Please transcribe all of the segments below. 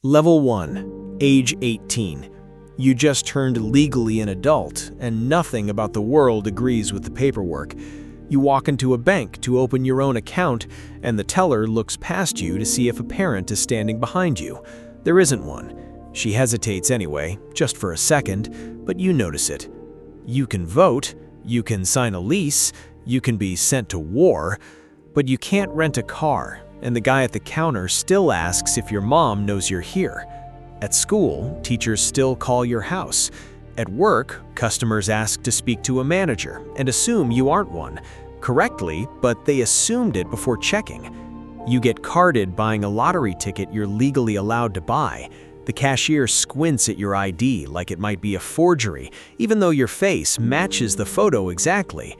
Level 1. Age 18. You just turned legally an adult, and nothing about the world agrees with the paperwork. You walk into a bank to open your own account, and the teller looks past you to see if a parent is standing behind you. There isn't one. She hesitates anyway, just for a second, but you notice it. You can vote, you can sign a lease, you can be sent to war, but you can't rent a car, and the guy at the counter still asks if your mom knows you're here. At school, teachers still call your house. At work, customers ask to speak to a manager and assume you aren't one. Correctly, but they assumed it before checking. You get carded buying a lottery ticket you're legally allowed to buy. The cashier squints at your ID like it might be a forgery, even though your face matches the photo exactly.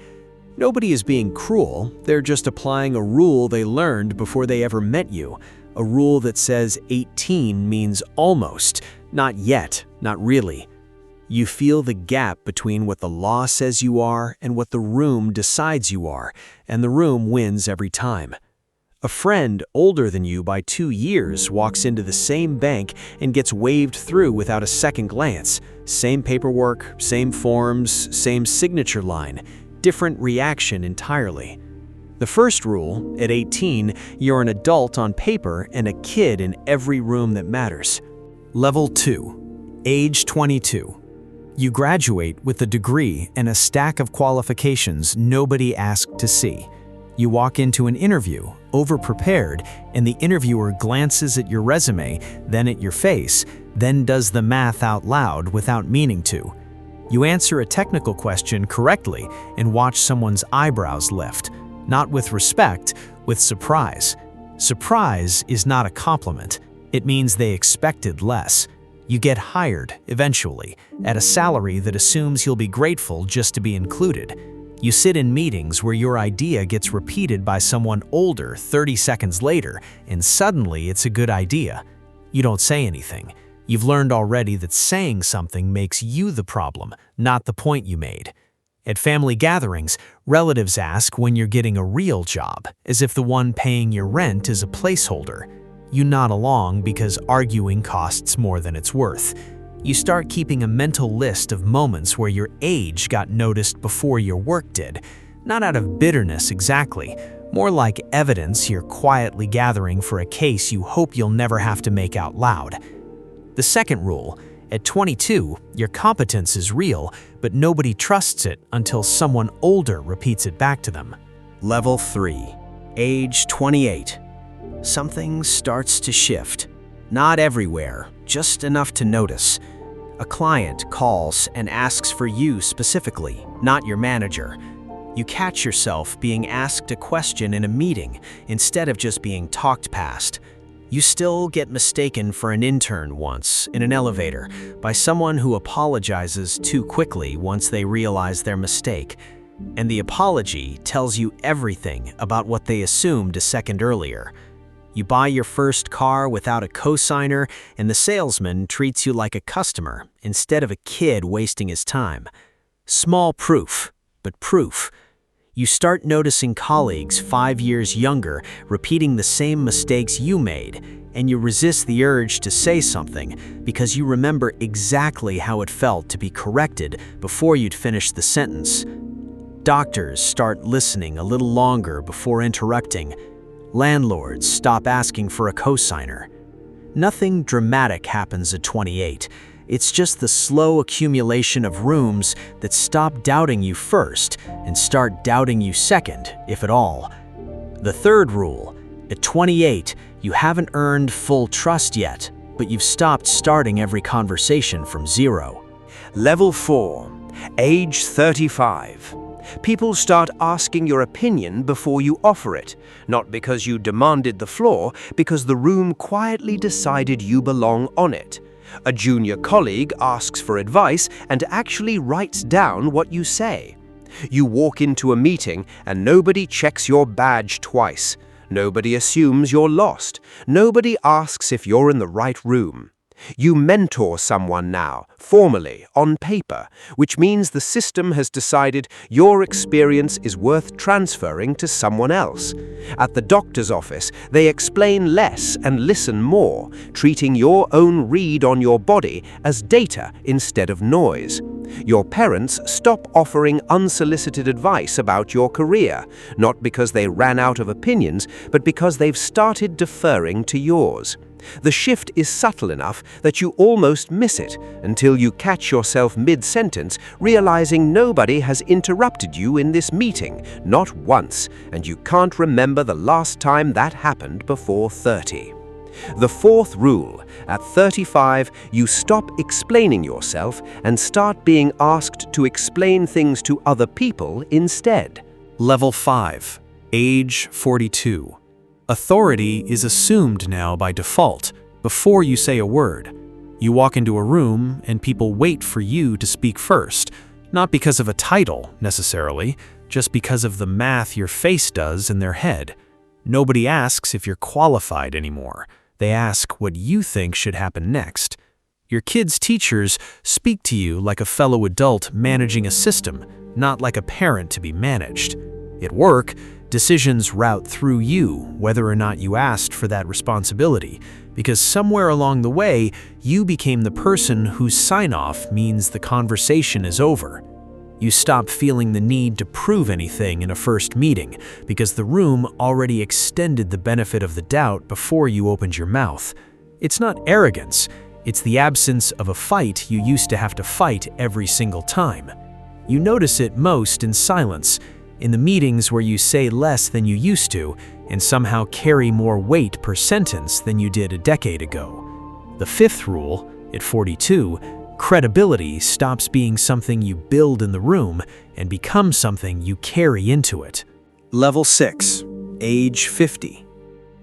Nobody is being cruel, they're just applying a rule they learned before they ever met you. A rule that says 18 means almost, not yet, not really. You feel the gap between what the law says you are and what the room decides you are, and the room wins every time. A friend older than you by 2 years walks into the same bank and gets waved through without a second glance. Same paperwork, same forms, same signature line. Different reaction entirely. The first rule, at 18, you're an adult on paper and a kid in every room that matters. Level 2. Age 22. You graduate with a degree and a stack of qualifications nobody asked to see. You walk into an interview, over-prepared, and the interviewer glances at your resume, then at your face, then does the math out loud without meaning to. You answer a technical question correctly and watch someone's eyebrows lift. Not with respect, with surprise. Surprise is not a compliment. It means they expected less. You get hired, eventually, at a salary that assumes you'll be grateful just to be included. You sit in meetings where your idea gets repeated by someone older 30 seconds later, and suddenly it's a good idea. You don't say anything. You've learned already that saying something makes you the problem, not the point you made. At family gatherings, relatives ask when you're getting a real job, as if the one paying your rent is a placeholder. You nod along because arguing costs more than it's worth. You start keeping a mental list of moments where your age got noticed before your work did. Not out of bitterness exactly, more like evidence you're quietly gathering for a case you hope you'll never have to make out loud. The second rule, at 22, your competence is real, but nobody trusts it until someone older repeats it back to them. Level 3. Age 28. Something starts to shift. Not everywhere, just enough to notice. A client calls and asks for you specifically, not your manager. You catch yourself being asked a question in a meeting instead of just being talked past. You still get mistaken for an intern once, in an elevator, by someone who apologizes too quickly once they realize their mistake. And the apology tells you everything about what they assumed a second earlier. You buy your first car without a cosigner, and the salesman treats you like a customer instead of a kid wasting his time. Small proof, but proof. You start noticing colleagues 5 years younger repeating the same mistakes you made, and you resist the urge to say something because you remember exactly how it felt to be corrected before you'd finished the sentence. Doctors start listening a little longer before interrupting. Landlords stop asking for a cosigner. Nothing dramatic happens at 28. It's just the slow accumulation of rooms that stop doubting you first and start doubting you second, if at all. The third rule, at 28, you haven't earned full trust yet, but you've stopped starting every conversation from zero. Level 4. Age 35. People start asking your opinion before you offer it, not because you demanded the floor, because the room quietly decided you belong on it. A junior colleague asks for advice and actually writes down what you say. You walk into a meeting and nobody checks your badge twice. Nobody assumes you're lost. Nobody asks if you're in the right room. You mentor someone now, formally, on paper, which means the system has decided your experience is worth transferring to someone else. At the doctor's office, they explain less and listen more, treating your own read on your body as data instead of noise. Your parents stop offering unsolicited advice about your career, not because they ran out of opinions, but because they've started deferring to yours. The shift is subtle enough that you almost miss it until you catch yourself mid-sentence, realizing nobody has interrupted you in this meeting, not once, and you can't remember the last time that happened before 30. The fourth rule: at 35, you stop explaining yourself and start being asked to explain things to other people instead. Level 5. Age 42. Authority is assumed now by default, before you say a word. You walk into a room and people wait for you to speak first, not because of a title, necessarily, just because of the math your face does in their head. Nobody asks if you're qualified anymore. They ask what you think should happen next. Your kids' teachers speak to you like a fellow adult managing a system, not like a parent to be managed. At work, decisions route through you, whether or not you asked for that responsibility, because somewhere along the way, you became the person whose sign-off means the conversation is over. You stop feeling the need to prove anything in a first meeting, because the room already extended the benefit of the doubt before you opened your mouth. It's not arrogance, it's the absence of a fight you used to have to fight every single time. You notice it most in silence, in the meetings where you say less than you used to and somehow carry more weight per sentence than you did a decade ago. The fifth rule, at 42, credibility stops being something you build in the room and becomes something you carry into it. Level 6. Age 50.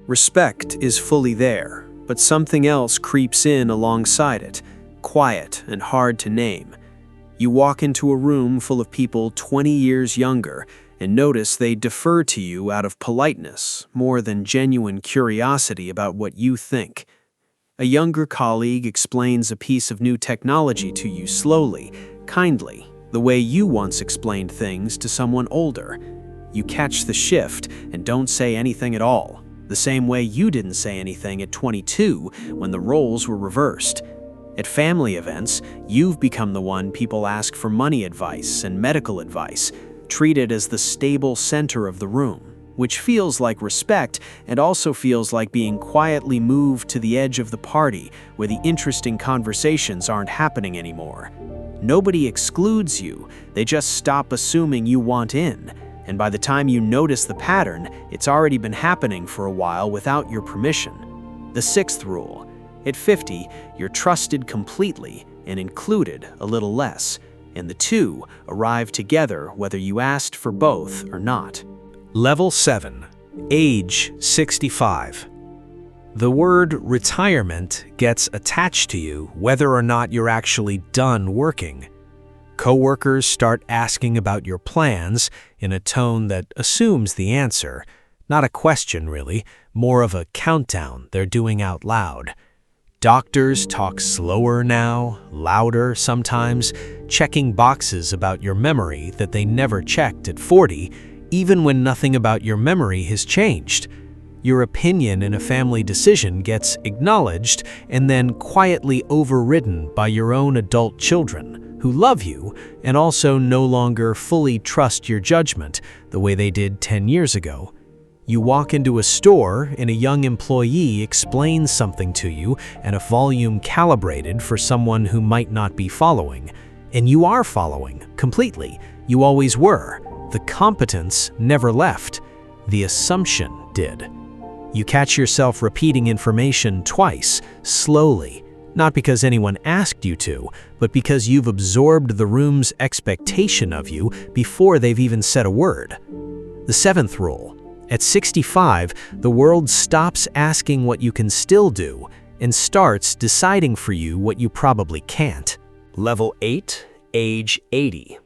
Respect is fully there, but something else creeps in alongside it, quiet and hard to name. You walk into a room full of people 20 years younger and notice they defer to you out of politeness more than genuine curiosity about what you think. A younger colleague explains a piece of new technology to you slowly, kindly, the way you once explained things to someone older. You catch the shift and don't say anything at all, the same way you didn't say anything at 22 when the roles were reversed. At family events, you've become the one people ask for money advice and medical advice, treated as the stable center of the room, which feels like respect and also feels like being quietly moved to the edge of the party where the interesting conversations aren't happening anymore. Nobody excludes you, they just stop assuming you want in, and by the time you notice the pattern, it's already been happening for a while without your permission. The sixth rule: at 50, you're trusted completely and included a little less, and the two arrive together whether you asked for both or not. Level 7. Age 65. The word retirement gets attached to you whether or not you're actually done working. Coworkers start asking about your plans in a tone that assumes the answer, not a question really, more of a countdown they're doing out loud. Doctors talk slower now, louder sometimes, checking boxes about your memory that they never checked at 40, even when nothing about your memory has changed. Your opinion in a family decision gets acknowledged and then quietly overridden by your own adult children, who love you and also no longer fully trust your judgment the way they did 10 years ago. You walk into a store and a young employee explains something to you at a volume calibrated for someone who might not be following. And you are following, completely. You always were. The competence never left. The assumption did. You catch yourself repeating information twice, slowly, not because anyone asked you to, but because you've absorbed the room's expectation of you before they've even said a word. The seventh rule: at 65, the world stops asking what you can still do and starts deciding for you what you probably can't. Level 8, age 80.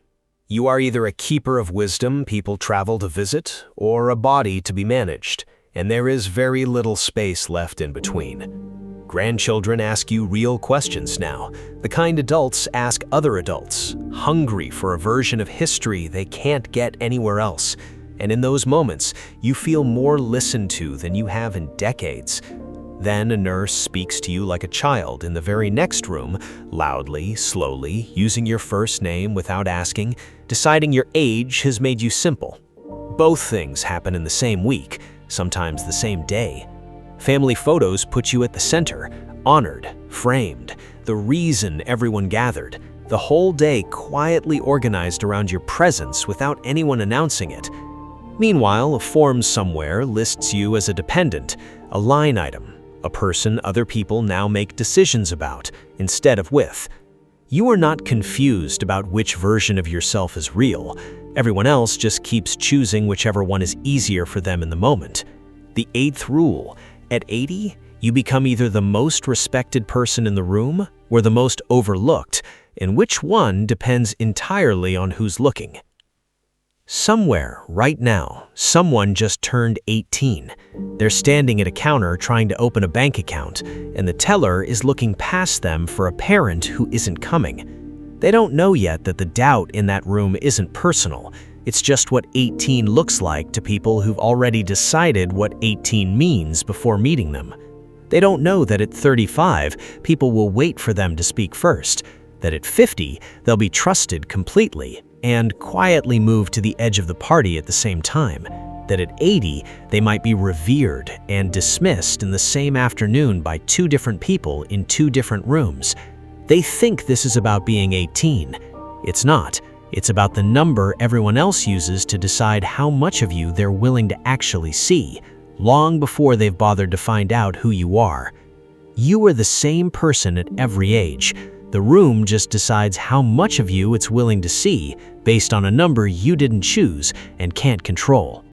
You are either a keeper of wisdom people travel to visit or a body to be managed. and there is very little space left in between. Grandchildren ask you real questions now, the kind adults ask other adults, hungry for a version of history they can't get anywhere else. And in those moments, you feel more listened to than you have in decades. Then a nurse speaks to you like a child in the very next room, loudly, slowly, using your first name without asking. Deciding your age has made you simple. Both things happen in the same week, sometimes the same day. Family photos put you at the center, honored, framed, the reason everyone gathered. The whole day quietly organized around your presence without anyone announcing it. Meanwhile, a form somewhere lists you as a dependent, a line item, a person other people now make decisions about instead of with. You are not confused about which version of yourself is real. Everyone else just keeps choosing whichever one is easier for them in the moment. The 8th rule: at 80, you become either the most respected person in the room or the most overlooked, and which one depends entirely on who's looking. Somewhere, right now, someone just turned 18. They're standing at a counter trying to open a bank account, and the teller is looking past them for a parent who isn't coming. They don't know yet that the doubt in that room isn't personal. It's just what 18 looks like to people who've already decided what 18 means before meeting them. They don't know that at 35, people will wait for them to speak first, that at 50, they'll be trusted completely, and quietly move to the edge of the party at the same time, that at 80, they might be revered and dismissed in the same afternoon by 2 different people in 2 different rooms. They think this is about being 18. It's not. It's about the number everyone else uses to decide how much of you they're willing to actually see, long before they've bothered to find out who you are. You are the same person at every age. The room just decides how much of you it's willing to see based on a number you didn't choose and can't control.